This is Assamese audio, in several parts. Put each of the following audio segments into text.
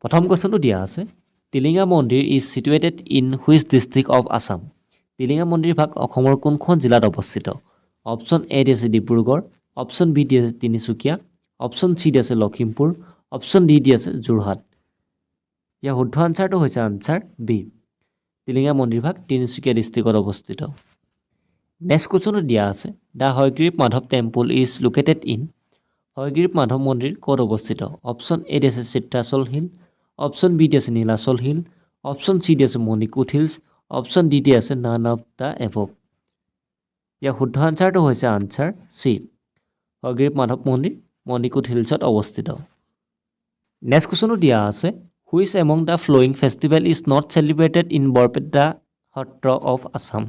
প্ৰথম কোৱেশ্যনটো দিয়া আছে Tilinga Mandir is situated in which district of Assam Tilinga Mandir ভাগ অসমৰ কোনখন জিলাত অৱস্থিত অপশ্যন এ দি আছে ডিব্ৰুগড় অপশ্যন বি দি আছে তিনিচুকীয়া অপশ্যন চি দি আছে লখিমপুৰ অপশ্যন ডি দি আছে যোৰহাট ইয়াৰ শুদ্ধ আনচাৰটো হৈছে আনচাৰ বি টিলিঙা মন্দিৰ ভাগ তিনিচুকীয়া ডিষ্ট্ৰিক্টত অৱস্থিত নেক্সট কুৱেশ্যনটো দিয়া আছে the Hayagriva Madhav temple is located in Hayagriva Madhav মন্দিৰ ক'ত অৱস্থিত অপশ্যন এ দি আছে চিত্ৰাচল হিল অপশ্যন বি দি আছে নীলাচল হিল অপশ্যন চি দি আছে মণিকোট হিলছ অপশ্যন ডি দি আছে নান অফ দ্য এভভ ইয়াৰ শুদ্ধ আনচাৰটো হৈছে আনচাৰ চি হয়গ্ৰীৱ মাধৱ মন্দিৰ মণিকোট হিলছত অৱস্থিত নেক্সট কুৱেশ্যনটো দিয়া আছে which among the flowing festival is not celebrated in Barpeta Satra of Assam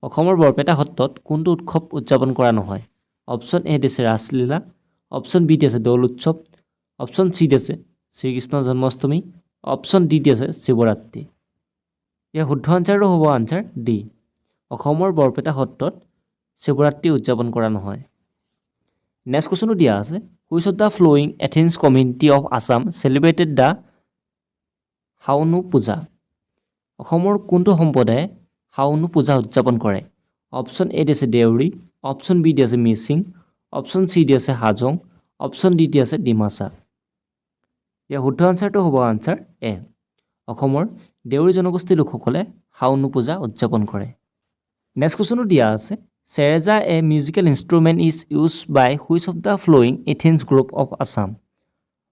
অসমৰ বৰপেটা সত্ৰত কোনটো উৎসৱ উদযাপন কৰা নহয় অপশ্যন এ দি আছে ৰাসলীলা অপশ্যন বি দি আছে দৌল উৎসৱ অপশ্যন চি দি আছে শ্ৰীকৃষ্ণ জন্মাষ্টমী অপশ্যন ডি দি আছে শিৱৰাত্ৰি ইয়াৰ শুদ্ধ আনচাৰটো হ'ব আনচাৰ ডি অসমৰ বৰপেটা সত্ৰত শিৱৰাত্ৰি উদযাপন কৰা নহয় নেক্সট কুৱেশ্যনটো দিয়া আছে which of the following ethnic community of Assam celebrated the Shaonu puja অসমৰ কোনটো সম্প্ৰদায়ে শাওনু পূজা উদযাপন কৰে অপশ্যন এ দি আছে দেউৰী অপশ্যন বি দি আছে মিচিং অপশ্যন চি দি আছে হাজং অপশ্যন ডি দি আছে ডিমাচা ইয়াৰ শুদ্ধ আনচাৰটো হ'ব আনচাৰ এ অসমৰ দেউৰী জনগোষ্ঠীৰ লোকসকলে শাওনু পূজা উদযাপন কৰে নেক্সট কুৱেশ্যনটো দিয়া আছে Sereja a musical instrument is use by which of the following ethnic group of Assam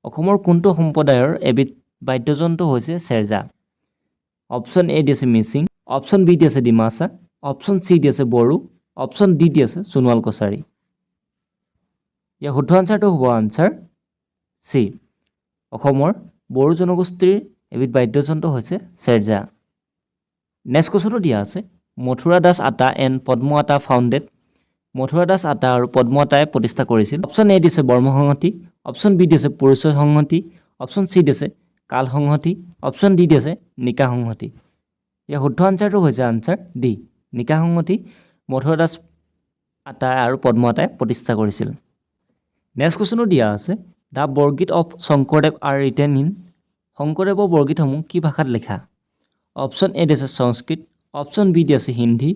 অসমৰ কোনটো সম্প্ৰদায়ৰ এবিধ বাদ্যযন্ত্ৰ হৈছে চেৰজা অপশ্যন এ দি আছে মিচিং অপশ্যন বি দি আছে ডিমাচা অপশ্যন চি দি আছে বড়ো অপশ্যন ডি দি আছে সোণোৱাল কছাৰী ইয়াৰ শুদ্ধ আনচাৰটো হ'ব আনচাৰ চি অসমৰ বড়ো জনগোষ্ঠীৰ এবিধ বাদ্যযন্ত্ৰ হৈছে চেৰজা নেক্সট কুৱেশ্যনটো দিয়া আছে মথুৰা দাস আটা এণ্ড পদ্ম আটা ফাউণ্ডেড মথুৰা দাস আটা আৰু পদ্ম আটাই প্ৰতিষ্ঠা কৰিছিল অপশ্যন এ দিছে বৰ্ম সংহতি অপশ্যন বি দিছে পৰিচয় সংহতি অপশ্যন চি দিছে কাল সংহতি অপশ্যন ডি দিছে নিকা সংহতি ইয়াৰ শুদ্ধ আনচাৰটো হৈছে আনচাৰ ডি নিকা সংহতি মথুৰা দাস আটা আৰু পদ্ম আটাই প্ৰতিষ্ঠা কৰিছিল নেক্সট কুৱেশ্যনটো দিয়া আছে the Borgeet of Sankardev R written in শংকৰদেৱৰ বৰগীতসমূহ কি ভাষাত লিখা অপশ্যন এ দিছে সংস্কৃত অপশ্যন বি দি আছে হিন্দী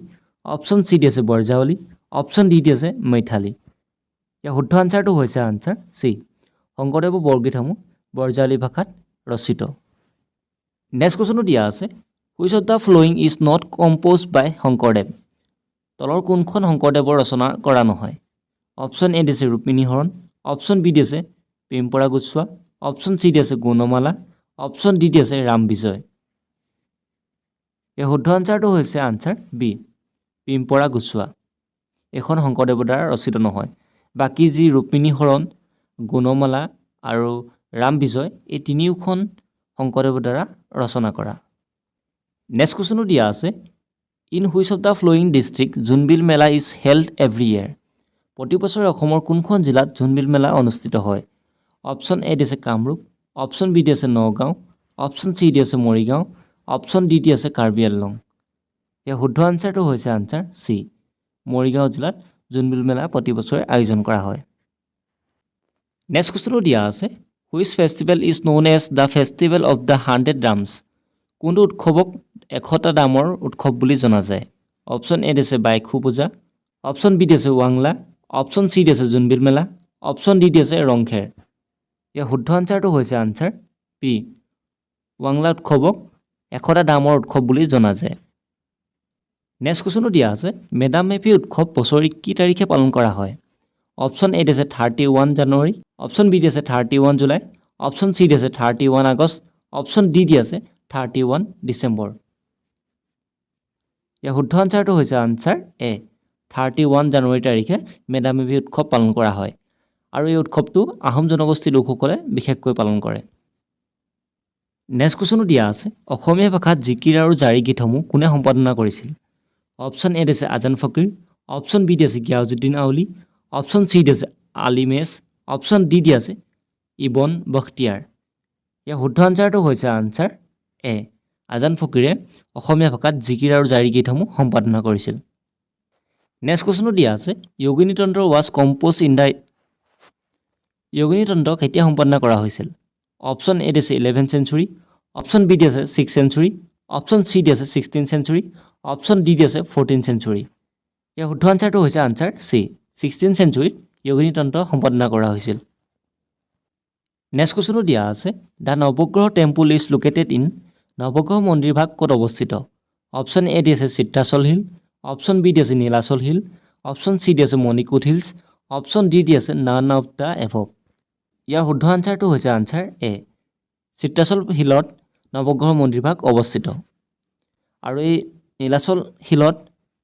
অপশ্যন চি দি আছে বৰজাৱলী অপশ্যন ডি দি আছে মৈথালী ইয়াৰ শুদ্ধ আনচাৰটো হৈছে আনচাৰ চি শংকৰদেৱৰ বৰগীতসমূহ বৰজাৱলী ভাষাত ৰচিত নেক্সট কুৱেশ্যনটো দিয়া আছে which of the following is not compose by Sankardev তলৰ কোনখন শংকৰদেৱৰ ৰচনা কৰা নহয় অপশ্যন এ দিছে ৰুক্মিণী হৰণ অপশ্যন বি দি আছে প্ৰেমপৰা গোস্বা অপশ্যন চি দি আছে গুণমালা অপশ্যন ডি দি আছে ৰাম বিজয় এই শুদ্ধ আনচাৰটো হৈছে আনচাৰ বি প্ৰেমপৰা গোস্বা এখন শংকৰদেৱৰ দ্বাৰা ৰচিত নহয় বাকী যি ৰুক্মিণী হৰণ গুণমালা আৰু ৰাম বিজয় এই তিনিওখন শংকৰদেৱৰ দ্বাৰা ৰচনা কৰা নেক্সট কুৱেশ্যনটো দিয়া আছে in which of the flowing district Jonbeel Mela is held every year প্ৰতি বছৰে অসমৰ কোনখন জিলাত জোনবিল মেলা অনুষ্ঠিত হয় অপশ্যন এ দি আছে কামৰূপ অপশ্যন বি দি আছে নগাঁও অপশ্যন চি দি আছে মৰিগাঁও অপশ্যন ডি দি আছে কাৰ্বি আংলং ইয়াৰ শুদ্ধ আনচাৰটো হৈছে আনচাৰ চি মৰিগাঁও জিলাত জোনবিল মেলা প্ৰতি বছৰে আয়োজন কৰা হয় নেক্সট কুৱেশ্যনটো দিয়া আছে which festival is known as the festival of the 100 drums কোনটো উৎসৱক 100টা ডামৰ উৎসৱ বুলি জনা যায় অপশ্যন এ দিছে বাইখু পূজা অপশ্যন বি দিছে ৱাংলা অপশ্যন চি দিছে জোনবিল মেলা অপশ্যন ডি দিছে ৰংখেৰ ইয়াৰ শুদ্ধ আনচাৰটো হৈছে আনচাৰ পি ৱাংলা উৎসৱক 100টা ডামৰ উৎসৱ বুলি জনা যায় নেক্সট কুৱেশ্যনটো দিয়া আছে মেডাম মেফি উৎসৱ বছৰি কি তাৰিখে পালন কৰা হয় অপশ্যন এ দিছে 31 জানুৱাৰী অপশ্যন বি দিছে 31 জুলাই অপশ্যন চি দিছে 31 আগষ্ট অপশ্যন ডি দিছে 31 ডিচেম্বৰ ইয়াৰ শুদ্ধ আনচাৰটো হৈছে আনচাৰ এ 31 জানুৱাৰী তাৰিখে মেডাম মেফি উৎসৱ পালন কৰা হয় আৰু এই উৎসৱটো আহোম জনগোষ্ঠীৰ লোকসকলে বিশেষকৈ পালন কৰে নেক্সট কুৱেশ্যনটো দিয়া আছে অসমীয়া ভাষাত জিকিৰ আৰু জাৰি গীতসমূহ কোনে সম্পাদনা কৰিছিল অপশ্যন এ দিছে আজান ফকীৰ অপশ্যন বি দিছে গিয়াজুদ্দিন আউলি অপশ্যন চি দিছে আলী মেছ অপশ্যন ডি দিছে ইবন বখতিয়াৰ ইয়াৰ শুদ্ধ আনচাৰটো হৈছে আনচাৰ এ আজান ফকীৰে অসমীয়া ভাষাত জিকিৰ আৰু জাৰি গীতসমূহ সম্পাদনা কৰিছিল নেক্সট কুৱেশ্যনটো দিয়া আছে য়োগিনী তন্ত্ৰ ৱাজ কম্প'জ ইন দ্য য়োগিনী তন্ত্ৰ কেতিয়া সম্পাদনা কৰা হৈছিল অপশ্যন এ দিছে 11th century, অপশ্যন বি দিছে 6th century, অপশ্যন চি দিছে 16th century, অপশ্যন ডি দিছে 14th century। ইয়াৰ শুদ্ধ আনচাৰটো হৈছে আনচাৰ চি 16th centuryত য়োগিনী তন্ত্ৰ সম্পাদনা কৰা হৈছিল। নেক্সট কুৱেশ্যনো দিয়া আছে the Navagraha temple is located in Navagraha Mandir ভাগ ক'ত অৱস্থিত? অপশ্যন এ দিছে চিত্ৰাচল হিল, অপশ্যন বি দিছে নীলাচল হিল, অপশ্যন চি দিছে মণিকোট হিলছ, অপশ্যন ডি দিছে নান অফ দ্য এভভ। ইয়াৰ শুদ্ধ আনচাৰটো হৈছে আনচাৰ এ চিত্ৰাচল হিলত নৱগ্ৰহ মন্দিৰ ভাগ অৱস্থিত। আৰু এই নীলাচল হিলত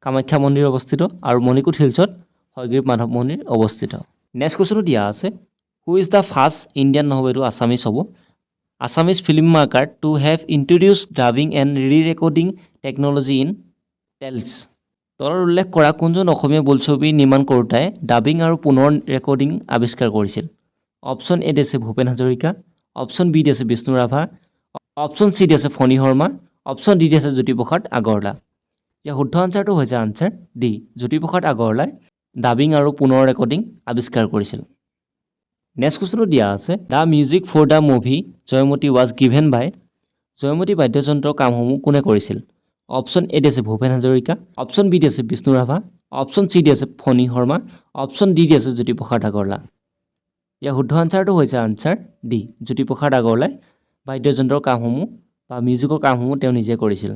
কামাখ্যা মন্দিৰ অৱস্থিত আৰু মণিকোট হিলছত হয়গ্ৰীৱ মাধৱ মন্দিৰ অৱস্থিত। নেক্সট কুৱেশ্যনো দিয়া আছে who is the first Indian নহ'ব এইটো আছামিজ হ'ব Assamese film maker to have introduce dubbing and ৰি ৰেকৰ্ডিং টেকন'লজি ইন টেলছ। তলত উল্লেখ কৰা কোনজন অসমীয়া বোলছবি নিৰ্মাণ কৰোঁতাই ডাবিং আৰু পুনৰ ৰেকৰ্ডিং আৱিষ্কাৰ কৰিছিল? অপশ্যন এ দিছে ভূপেন হাজৰিকা, অপশ্যন বি দিছে বিষ্ণু ৰাভা, অপশ্যন চি দিছে ফণী শৰ্মা, অপশ্যন ডি দিছে জ্যোতিপ্ৰসাদ আগৰৱালা। ইয়াৰ শুদ্ধ আনচাৰটো হৈছে আনচাৰ ডি জ্যোতিপ্ৰসাদ আগৰৱালাই ডাবিং আৰু পুনৰ ৰেকৰ্ডিং আৱিষ্কাৰ কৰিছিল। নেক্সট কুৱেশ্যনো দিয়া আছে the music for the movie Joymoti was given by Joymoti বাদ্যযন্ত্ৰৰ কামসমূহ কোনে কৰিছিল? অপশ্যন এ দিছে ভূপেন হাজৰিকা, অপশ্যন বি দিছে বিষ্ণু ৰাভা, অপশ্যন চি দিছে ফণী শৰ্মা, অপশ্যন ডি দিছে জ্যোতিপ্ৰসাদ আগৰৱালা। ইয়াৰ শুদ্ধ আনচাৰটো হৈছে আনচাৰ ডি জ্যোতিপ্ৰসাদ আগৰৱালাই বাদ্যযন্ত্ৰৰ কামসমূহ বা মিউজিকৰ কামসমূহ তেওঁ নিজে কৰিছিল।